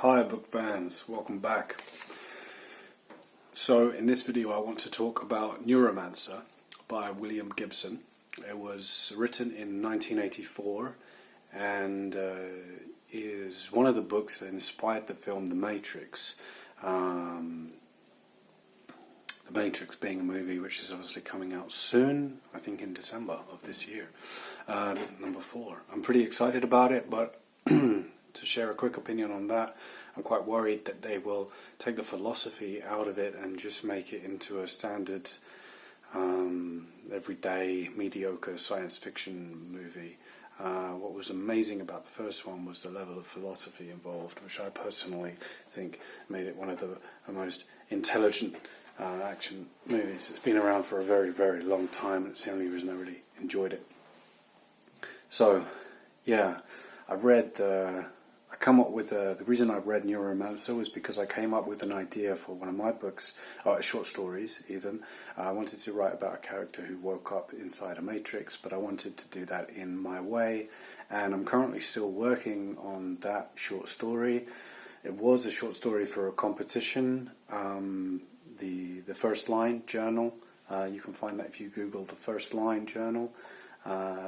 Hi book fans, welcome back. So in this video I want to talk about Neuromancer by William Gibson. It was written in 1984 and is one of the books that inspired the film The Matrix. The Matrix being a movie which is obviously coming out soon, I think in December of this year, number 4. I'm pretty excited about it, but to share a quick opinion on that, I'm quite worried that they will take the philosophy out of it and just make it into a standard, everyday, mediocre science fiction movie. What was amazing about the first one was the level of philosophy involved, which I personally think made it one of the most intelligent action movies. It's been around for a very, very long time, and it's the only reason I really enjoyed it. So, yeah, I come up with the reason I read Neuromancer was because I came up with an idea for one of my books, short stories even. I wanted to write about a character who woke up inside a matrix, but I wanted to do that in my way, and I'm currently still working on that short story. It was a short story for a competition, the First Line Journal. You can find that if you Google the First Line Journal.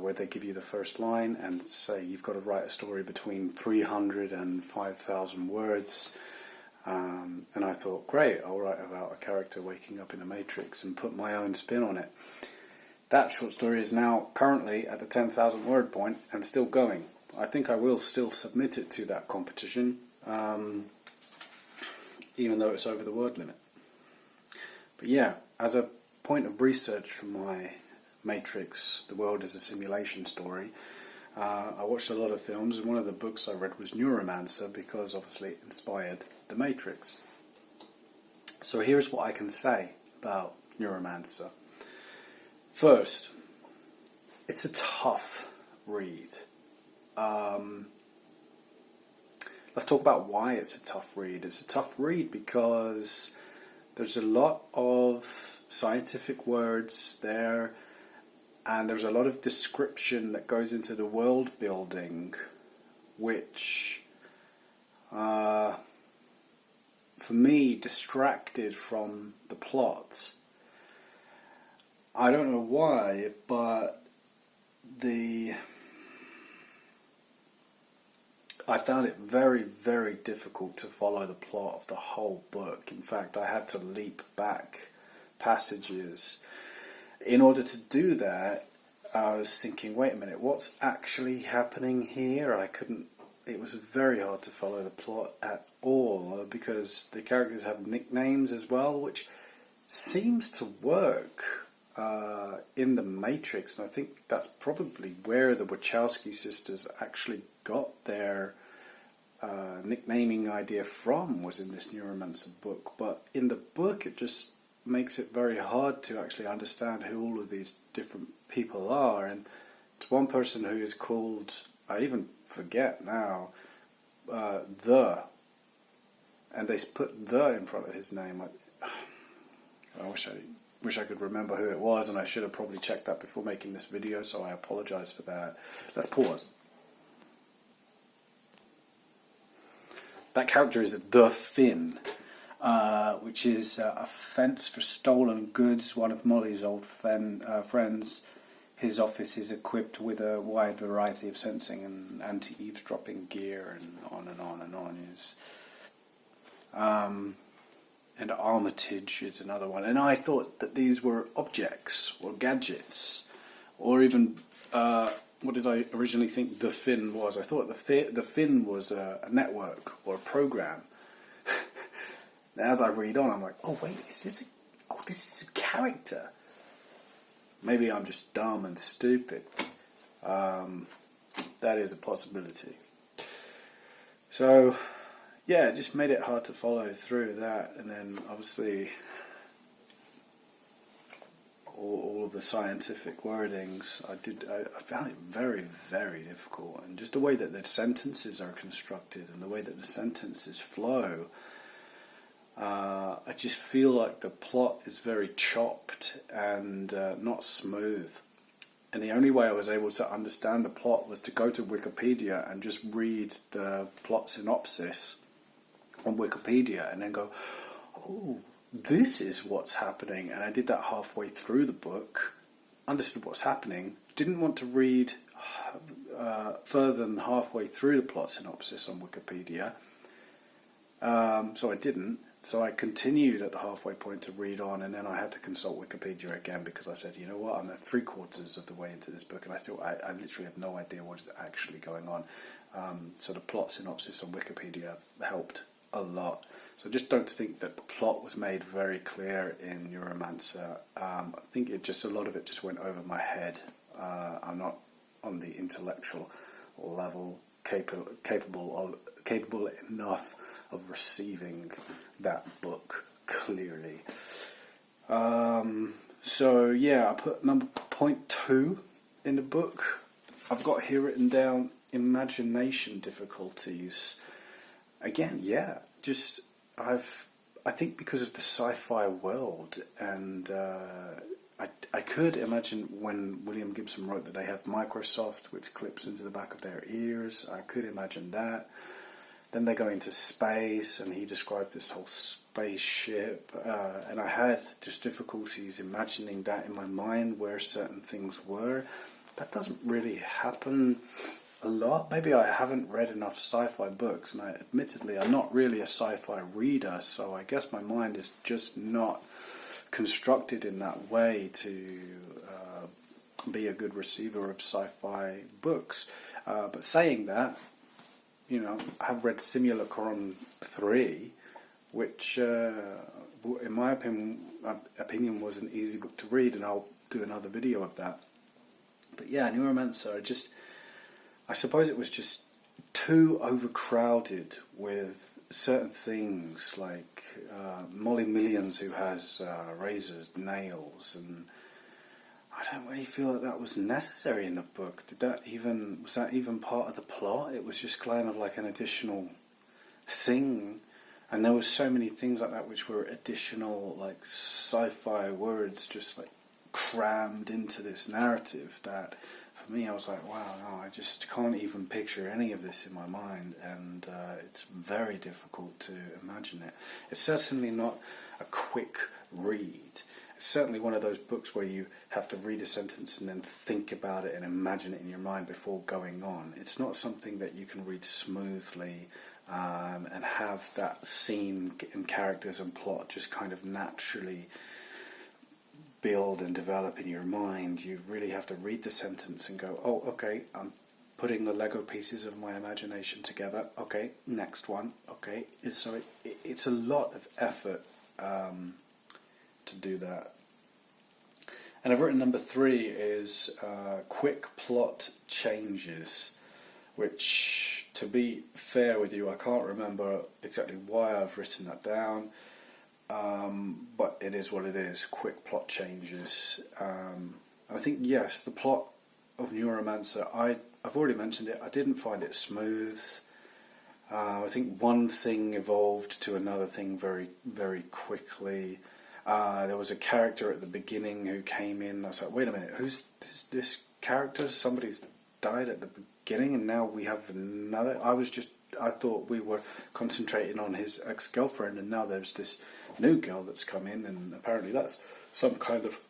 Where they give you the first line and say you've got to write a story between 300 and 5,000 words. And I thought, great, I'll write about a character waking up in a matrix and put my own spin on it. That short story is now currently at the 10,000 word point and still going. I think I will still submit it to that competition, even though it's over the word limit. But yeah, as a point of research for my Matrix, the world is a simulation story, I watched a lot of films, and one of the books I read was Neuromancer because obviously it inspired The Matrix. So here's what I can say about Neuromancer. First, it's a tough read. Let's talk about why it's a tough read. It's a tough read because there's a lot of scientific words there, and there's a lot of description that goes into the world building, which, for me, distracted from the plot. I don't know why, but I found it very, very difficult to follow the plot of the whole book. In fact, I had to leap back passages. In order to do that, I was thinking, wait a minute, what's actually happening here? It was very hard to follow the plot at all, because the characters have nicknames as well, which seems to work in The Matrix, and I think that's probably where the Wachowski sisters actually got their nicknaming idea from, was in this Neuromancer book. But in the book, it just makes it very hard to actually understand who all of these different people are. And it's one person who is called, I even forget now, and they put the in front of his name. I wish I could remember who it was, and I should have probably checked that before making this video, so I apologize for that. Let's pause. That character is the Finn, which is a fence for stolen goods. One of Molly's old friends. His office is equipped with a wide variety of sensing and anti-eavesdropping gear, and on and on and on. And Armitage is another one. And I thought that these were objects or gadgets, or even what did I originally think the Finn was? I thought the Finn was a network or a program. Now, as I read on, I'm like, oh wait, this is a character. Maybe I'm just dumb and stupid. That is a possibility. So, yeah, it just made it hard to follow through that, and then obviously all of the scientific wordings, I found it very, very difficult, and just the way that the sentences are constructed and the way that the sentences flow. I just feel like the plot is very chopped and not smooth. And the only way I was able to understand the plot was to go to Wikipedia and just read the plot synopsis. on Wikipedia and then go, oh, this is what's happening. And I did that halfway through the book, understood what's happening, didn't want to read further than halfway through the plot synopsis on Wikipedia, so I didn't. So I continued at the halfway point to read on, and then I had to consult Wikipedia again because I said, you know what, I'm at 3/4 of the way into this book, and I literally have no idea what is actually going on. So the plot synopsis on Wikipedia helped a lot. So just don't think that the plot was made very clear in Neuromancer. I think a lot of it just went over my head. I'm not on the intellectual level capable enough of receiving that book clearly. So yeah, I put number 0.2 in the book. I've got here written down imagination difficulties. Again, yeah, just I think because of the sci-fi world, and I could imagine when William Gibson wrote that they have Microsoft, which clips into the back of their ears. I could imagine that. Then they go into space, and he described this whole spaceship, and I had just difficulties imagining that in my mind where certain things were. That doesn't really happen a lot. Maybe I haven't read enough sci-fi books, and admittedly I'm not really a sci-fi reader, so I guess my mind is just not constructed in that way to be a good receiver of sci-fi books. But saying that, you know, I have read Simulacron 3, which in my opinion was an easy book to read, and I'll do another video of that. But yeah, Neuromancer, I suppose it was just too overcrowded with certain things like Molly Millions, who has razors, nails, and I don't really feel that that was necessary in the book. Was that even part of the plot? It was just kind of like an additional thing, and there was so many things like that which were additional, like sci-fi words, just like crammed into this narrative that. For me, I was like, wow, no, I just can't even picture any of this in my mind, and it's very difficult to imagine it. It's certainly not a quick read. It's certainly one of those books where you have to read a sentence and then think about it and imagine it in your mind before going on. It's not something that you can read smoothly and have that scene and characters and plot just kind of naturally build and develop in your mind. You really have to read the sentence and go, oh, okay, I'm putting the Lego pieces of my imagination together. Okay, next one. Okay, so it's a lot of effort to do that. And I've written number 3 is quick plot changes, which, to be fair with you, I can't remember exactly why I've written that down. But it is what it is, quick plot changes. I think, yes, the plot of Neuromancer, I've already mentioned it, I didn't find it smooth. I think one thing evolved to another thing very, very quickly. There was a character at the beginning who came in, I was like, wait a minute, who's this character? Somebody's died at the beginning and now we have another. I thought we were concentrating on his ex-girlfriend, and now there's this new girl that's come in, and apparently that's some kind of,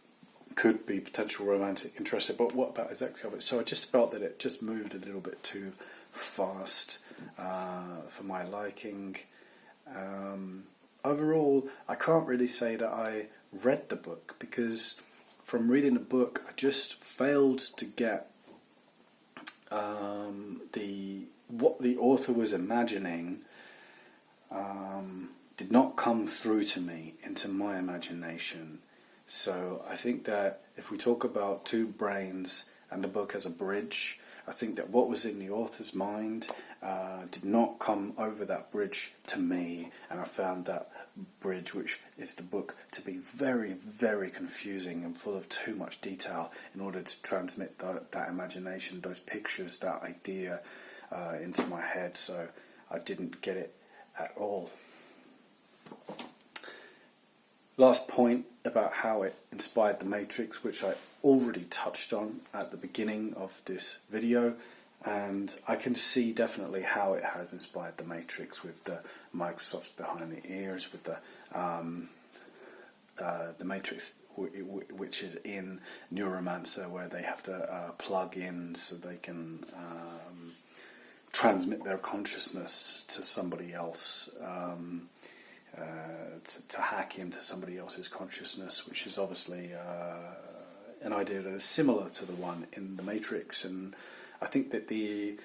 could be potential romantic interest, but what about his ex-girlfriend? So I just felt that it just moved a little bit too fast for my liking. Overall, I can't really say that I read the book, because from reading the book I just failed to get what the author was imagining did not come through to me into my imagination. So I think that if we talk about two brains and the book as a bridge, I think that what was in the author's mind did not come over that bridge to me, and I found that bridge, which is the book, to be very, very confusing and full of too much detail in order to transmit that imagination, those pictures, that idea into my head. So I didn't get it at all. Last point about how it inspired The Matrix, which I already touched on at the beginning of this video. And I can see definitely how it has inspired the Matrix, with the Microsoft's behind the ears, with the Matrix, which is in Neuromancer, where they have to plug in so they can transmit their consciousness to somebody else, to hack into somebody else's consciousness, which is obviously an idea that is similar to the one in the Matrix. And I think that the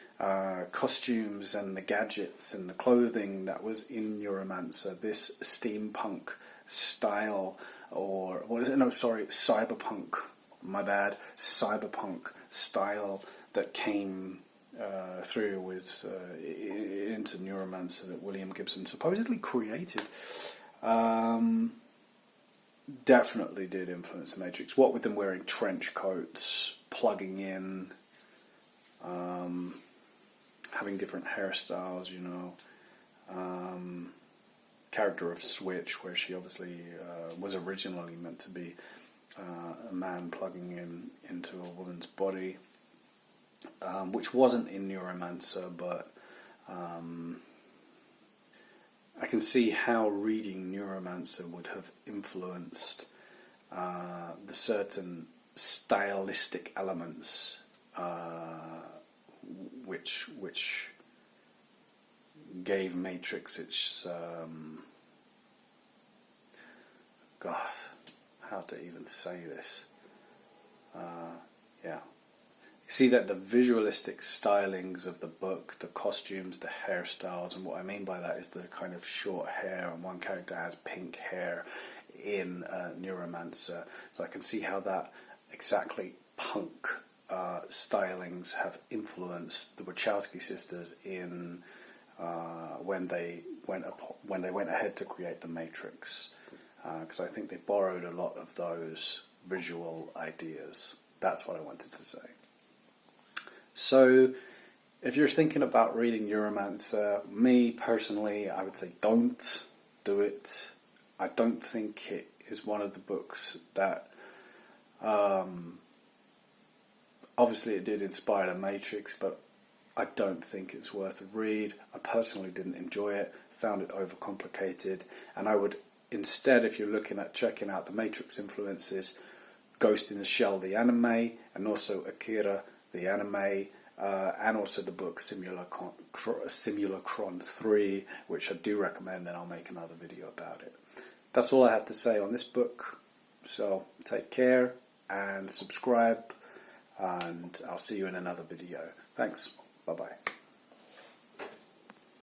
costumes and the gadgets and the clothing that was in Neuromancer, this steampunk style, or what is it? No, sorry, cyberpunk. My bad. Cyberpunk style that came through with into Neuromancer that William Gibson supposedly created. Definitely did influence the Matrix. What with them wearing trench coats, plugging in, having different hairstyles, you know. Character of Switch, where she obviously was originally meant to be a man plugging in into a woman's body, which wasn't in Neuromancer, but I can see how reading Neuromancer would have influenced the certain stylistic elements which gave Matrix its God, how to even say this? Yeah. You see that the visualistic stylings of the book, the costumes, the hairstyles, and what I mean by that is the kind of short hair, and one character has pink hair in Neuromancer. So I can see how that exactly punk stylings have influenced the Wachowski sisters in when they went ahead to create the Matrix, because I think they borrowed a lot of those visual ideas. That's what I wanted to say. So, if you're thinking about reading Neuromancer, me personally, I would say don't do it. I don't think it is one of the books that, obviously it did inspire the Matrix, but I don't think it's worth a read. I personally didn't enjoy it, found it overcomplicated, and I would instead, if you're looking at checking out the Matrix influences, Ghost in the Shell, the anime, and also Akira, the anime, and also the book Simulacron 3, which I do recommend, and I'll make another video about it. That's all I have to say on this book, so take care and subscribe, and I'll see you in another video. Thanks, bye-bye.